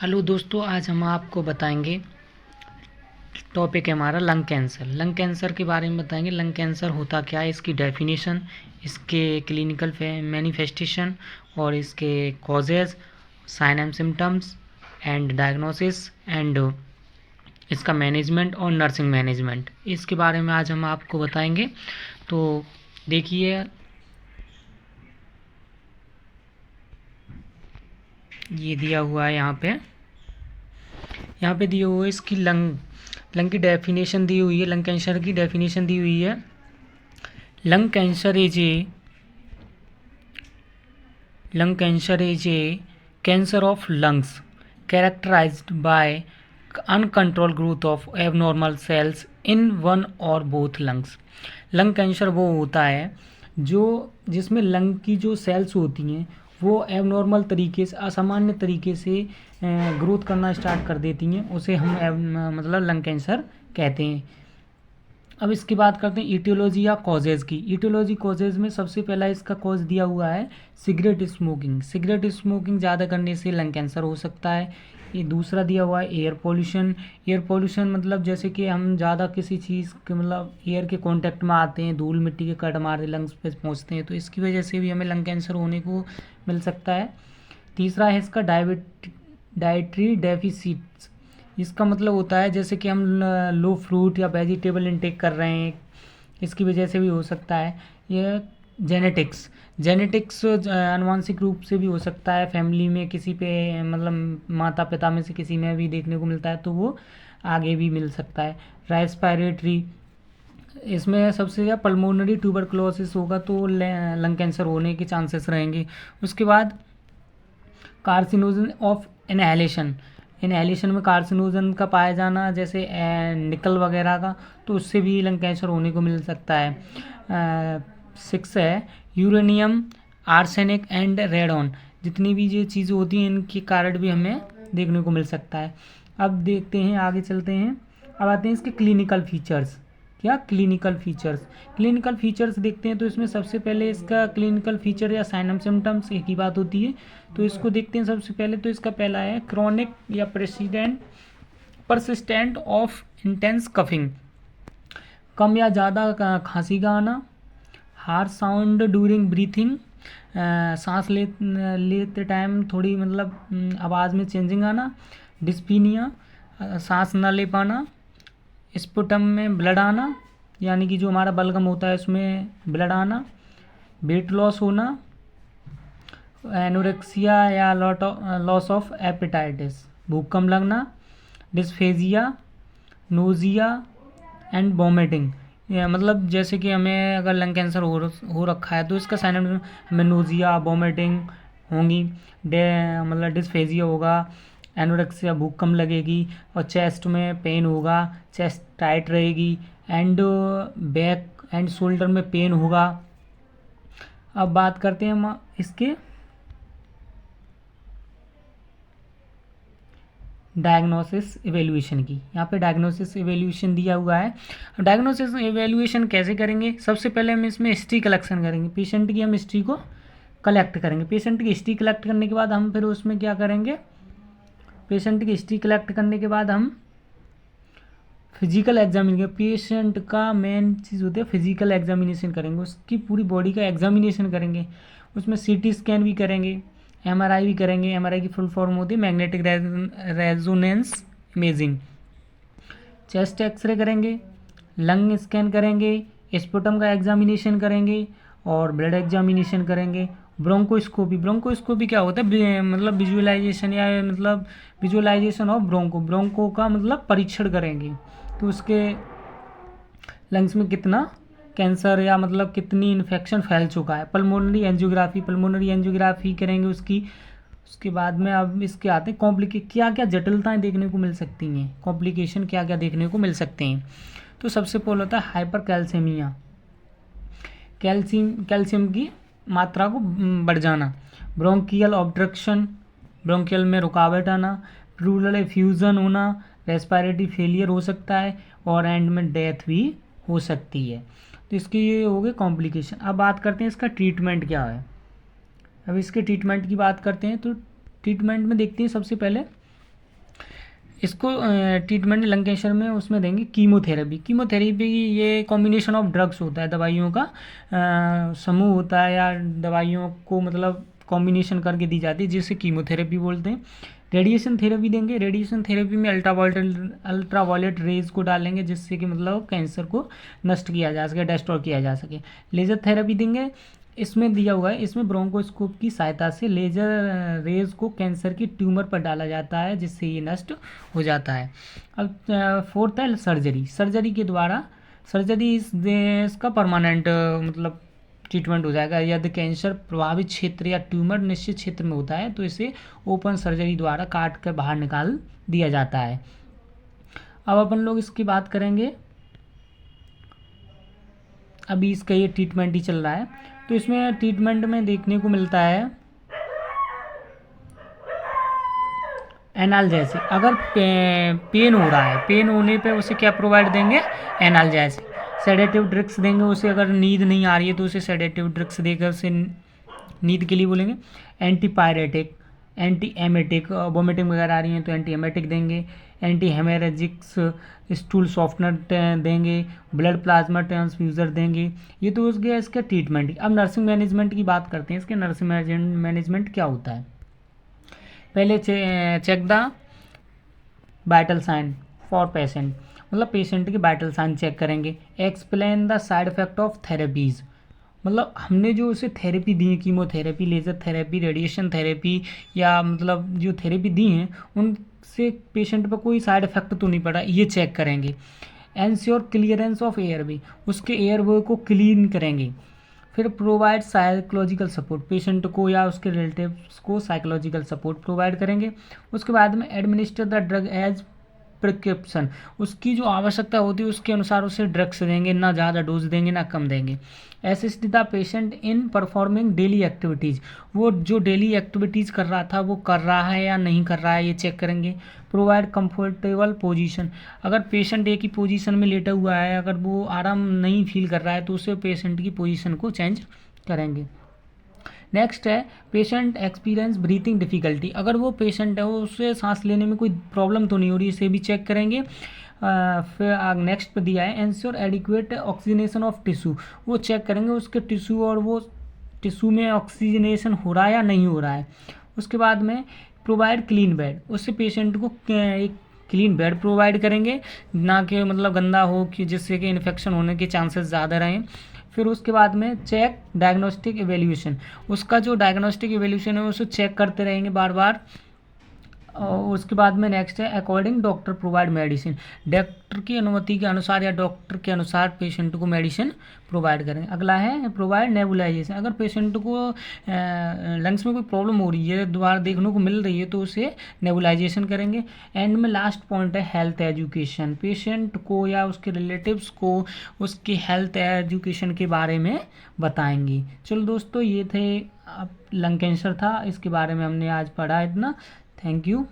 Hello दोस्तों, आज हम आपको बताएंगे। टॉपिक है हमारा लंग कैंसर। लंग कैंसर के बारे में बताएंगे। लंग कैंसर होता क्या है, इसकी डेफिनेशन, इसके क्लिनिकल मैनिफेस्टेशन और इसके causes, sign and symptoms and diagnosis and इसका मैनेजमेंट और नर्सिंग मैनेजमेंट, इसके बारे में आज हम आपको बताएंगे। तो देखिए, ये दिया हुआ है यहाँ पे दिया हुआ है इसकी लंग की डेफिनेशन दी हुई है। लंग कैंसर की डेफिनेशन दी हुई है। Lung cancer is a cancer of lungs characterised by uncontrolled growth of abnormal cells in one or both lungs. Lung cancer वो होता है जिसमें लंग की जो सेल्स होती हैं वो एबनॉर्मल तरीके से, असामान्य तरीके से ग्रोथ करना स्टार्ट कर देती हैं। उसे हम मतलब लंग कैंसर कहते हैं। अब इसकी बात करते हैं ईटियोलॉजी या कॉजेज़ की। ईटियोलॉजी कॉजेज़ में सबसे पहला इसका कॉज दिया हुआ है सिगरेट स्मोकिंग। सिगरेट स्मोकिंग ज़्यादा करने से लंग कैंसर हो सकता है। ये दूसरा दिया हुआ है एयर पोल्यूशन। एयर पोल्यूशन मतलब जैसे कि हम ज़्यादा किसी चीज़ के मतलब एयर के कांटेक्ट में आते हैं, धूल मिट्टी के कण हमारे लंग्स पे पहुंचते हैं, तो इसकी वजह से भी हमें लंग कैंसर होने को मिल सकता है। तीसरा है इसका डाइटरी डेफिसिट्स। इसका मतलब होता है जैसे कि हम लो फ्रूट या वेजिटेबल इंटेक कर रहे हैं, इसकी वजह से भी हो सकता है। यह जेनेटिक्स आनुवांशिक रूप से भी हो सकता है। फैमिली में किसी पे मतलब माता पिता में से किसी में भी देखने को मिलता है तो वो आगे भी मिल सकता है। रेस्पिरेटरी, इसमें सबसे ज़्यादा पल्मोनरी ट्यूबरकुलोसिस होगा तो लंग कैंसर होने के चांसेस रहेंगे। उसके बाद कार्सिनोजन ऑफ इनहेलेशन में कार्सिनोजन का पाया जाना, जैसे निकल वगैरह का, तो उससे भी लंग कैंसर होने को मिल सकता है। 6 है यूरेनियम, आर्सेनिक एंड रेडॉन। जितनी भी ये चीज़ें होती हैं इनके कारण भी हमें देखने को मिल सकता है। अब देखते हैं, आगे चलते हैं। अब आते हैं इसके क्लिनिकल फीचर्स। क्लिनिकल फीचर्स देखते हैं तो इसमें सबसे पहले इसका क्लिनिकल फीचर या साइन एंड सिम्टम्स एक ही बात होती है, तो इसको देखते हैं। सबसे पहले तो इसका पहला है क्रॉनिक या परसिस्टेंट ऑफ इंटेंस कफिंग, कम या ज़्यादा खांसी का आना। हार्श साउंड ड्यूरिंग ब्रीथिंग, सांस लेते टाइम थोड़ी मतलब आवाज़ में चेंजिंग आना। डिस्पीनिया, सांस न ले पाना। स्पुटम में ब्लड आना, यानी कि जो हमारा बलगम होता है उसमें ब्लड आना। वेट लॉस होना। एनोरेक्सिया या लॉस ऑफ एपेटाइटिस, भूख कम लगना। Dysphagia, nausea and vomiting. मतलब जैसे कि हमें अगर लंग कैंसर हो रखा है तो इसका साइन हमें नोजिया, वॉमिटिंग होंगी। मतलब डिस्फेजिया होगा, एनोरेक्सिया भूख कम लगेगी, और चेस्ट में पेन होगा, चेस्ट टाइट रहेगी, एंड बैक एंड शोल्डर में पेन होगा। अब बात करते हैं हम इसके डायग्नोसिस एवेल्यूएशन की। यहाँ पे डायग्नोसिस एवेल्यूएशन दिया हुआ है। डायग्नोसिस एवेल्यूएशन कैसे करेंगे? सबसे पहले हम इसमें हिस्ट्री कलेक्शन करेंगे। पेशेंट की हम हिस्ट्री को कलेक्ट करेंगे। पेशेंट की हिस्ट्री कलेक्ट करने के बाद हम फिर उसमें क्या करेंगे? पेशेंट की हिस्ट्री कलेक्ट करने के बाद हम फिजिकल एग्जामिनेशन, पेशेंट का मेन चीज़ होती है फिजिकल एग्जामिनेशन करेंगे, उसकी पूरी बॉडी का एग्जामिनेशन करेंगे। उसमें सीटी स्कैन भी करेंगे, एमआरआई भी करेंगे। एमआरआई की फुल फॉर्म होती है magnetic resonance imaging. Chest x-ray करेंगे, लंग स्कैन करेंगे, स्पुटम का एग्जामिनेशन करेंगे और ब्लड एग्जामिनेशन करेंगे। ब्रोंकोस्कोपी क्या होता है? मतलब विजुअलाइजेशन ऑफ ब्रोंको का मतलब परीक्षण करेंगे तो उसके लंग्स में कितना कैंसर या मतलब कितनी इन्फेक्शन फैल चुका है। पल्मोनरी एंजियोग्राफी करेंगे उसके बाद में अब इसके आते हैं क्या क्या जटिलताएं देखने को मिल सकती हैं, कॉम्प्लिकेशन क्या क्या देखने को मिल सकते हैं। तो सबसे पहले होता है हाइपर कैल्सीमिया, कैल्शियम की मात्रा को बढ़ जाना। ब्रोंकियल ऑब्स्ट्रक्शन, ब्रोंकियल में रुकावट आना। प्लूरल एफ्यूजन होना, रेस्पिरेटरी फेलियर हो सकता है, और एंड में डेथ भी हो सकती है। तो इसके ये हो गए कॉम्प्लिकेशन। अब बात करते हैं इसका ट्रीटमेंट क्या है। अब इसके ट्रीटमेंट की बात करते हैं तो ट्रीटमेंट में देखते हैं सबसे पहले इसको ट्रीटमेंट लंग कैंसर में उसमें देंगे कीमोथेरेपी। कीमोथेरेपी ये कॉम्बिनेशन ऑफ ड्रग्स होता है, दवाइयों का समूह होता है, या दवाइयों को मतलब कॉम्बिनेशन करके दी जाती है, जिसे कीमोथेरेपी बोलते हैं। रेडिएशन थेरेपी देंगे। रेडिएशन थेरेपी में अल्ट्रावायलेट रेज को डालेंगे, जिससे कि मतलब कैंसर को नष्ट किया जा सके, डिस्ट्रॉय किया जा सके। लेज़र थेरेपी देंगे। इसमें दिया हुआ है, इसमें ब्रोंकोस्कोप की सहायता से लेजर रेज को कैंसर की ट्यूमर पर डाला जाता है, जिससे ये नष्ट हो जाता है। अब फोर्थ है सर्जरी। सर्जरी के द्वारा इसका परमानेंट मतलब ट्रीटमेंट हो जाएगा। यदि कैंसर प्रभावित क्षेत्र या ट्यूमर निश्चित क्षेत्र में होता है तो इसे ओपन सर्जरी द्वारा काट कर बाहर निकाल दिया जाता है। अब अपन लोग इसकी बात करेंगे, अभी इसका ये ट्रीटमेंट ही चल रहा है। तो इसमें ट्रीटमेंट में देखने को मिलता है एनाल्जेसिक। अगर पेन हो रहा है, पेन होने पे उसे क्या प्रोवाइड देंगे, एनाल्जेसिक। सेडेटिव ड्रग्स देंगे उसे, अगर नींद नहीं आ रही है तो उसे सेडेटिव ड्रग्स देकर उसे नींद के लिए बोलेंगे। एंटीपायरेटिक, एंटी एमेटिक, वोमिटिंग वगैरह आ रही है तो एंटी एमेटिक देंगे। एंटी हेमेरेजिक्स, स्टूल सॉफ्टनर देंगे। ब्लड प्लाज्मा ट्रांसफ्यूज़र देंगे। ये तो हो गया इसका ट्रीटमेंट। अब नर्सिंग मैनेजमेंट की बात करते हैं। इसके नर्सिंग मैनेजमेंट क्या होता है। पहले check the vital sign for patient, मतलब पेशेंट के वाइटल साइन चेक करेंगे। Explain the side effect of therapies, मतलब हमने जो उसे थेरेपी दी है, chemotherapy, laser therapy, radiation therapy, या मतलब जो थेरेपी दी हैं उनसे पेशेंट पर कोई साइड इफेक्ट तो नहीं पड़ा, ये चेक करेंगे। एंश्योर क्लियरेंस ऑफ एयरवे, उसके एयरवे को क्लीन करेंगे। फिर प्रोवाइड साइकोलॉजिकल सपोर्ट, पेशेंट को या उसके रिलेटिव्स को साइकोलॉजिकल सपोर्ट प्रोवाइड करेंगे। उसके बाद में administer the drug as prescription, उसकी जो आवश्यकता होती है उसके अनुसार उसे ड्रग्स देंगे, ना ज़्यादा डोज देंगे ना कम देंगे। Assist the patient in performing daily activities, वो जो डेली एक्टिविटीज़ कर रहा था वो कर रहा है या नहीं कर रहा है, ये चेक करेंगे। प्रोवाइड कंफर्टेबल पोजीशन, अगर पेशेंट एक ही पोजीशन में लेटा हुआ है, अगर वो आराम नहीं फील कर रहा है तो उसे पेशेंट की पोजीशन को चेंज करेंगे। नेक्स्ट है पेशेंट एक्सपीरियंस ब्रीथिंग डिफ़िकल्टी, अगर वो पेशेंट है वो उससे सांस लेने में कोई प्रॉब्लम तो नहीं हो रही, इसे भी चेक करेंगे। फिर नेक्स्ट पे दिया है ensure adequate oxygenation of tissue, वो चेक करेंगे उसके टिश्यू और वो टिश्यू में ऑक्सीजनेशन हो रहा है या नहीं हो रहा है। उसके बाद में प्रोवाइड क्लीन बेड, उससे पेशेंट को एक क्लीन बेड प्रोवाइड करेंगे, ना कि मतलब गंदा हो कि जिससे कि इन्फेक्शन होने के चांसेस ज़्यादा रहें। फिर उसके बाद में चेक डायग्नोस्टिक एवेल्यूशन, उसका जो डायग्नोस्टिक एवेल्यूशन है उसे चेक करते रहेंगे बार बार। और उसके बाद में नेक्स्ट है according doctor provide medicine, doctor की अनुमति के अनुसार या डॉक्टर के अनुसार पेशेंट को मेडिसिन प्रोवाइड करें। अगला है प्रोवाइड नेबुलाइजेशन, अगर पेशेंट को लंग्स में कोई प्रॉब्लम हो रही है, दोबारा देखने को मिल रही है तो उसे नेबुलाइजेशन करेंगे। एंड में लास्ट पॉइंट है हेल्थ एजुकेशन, पेशेंट को या उसके रिलेटिव्स को उसकी हेल्थ एजुकेशन के बारे में बताएंगे। चलो दोस्तों, ये थे लंग कैंसर था, इसके बारे में हमने आज पढ़ा इतना। Thank you.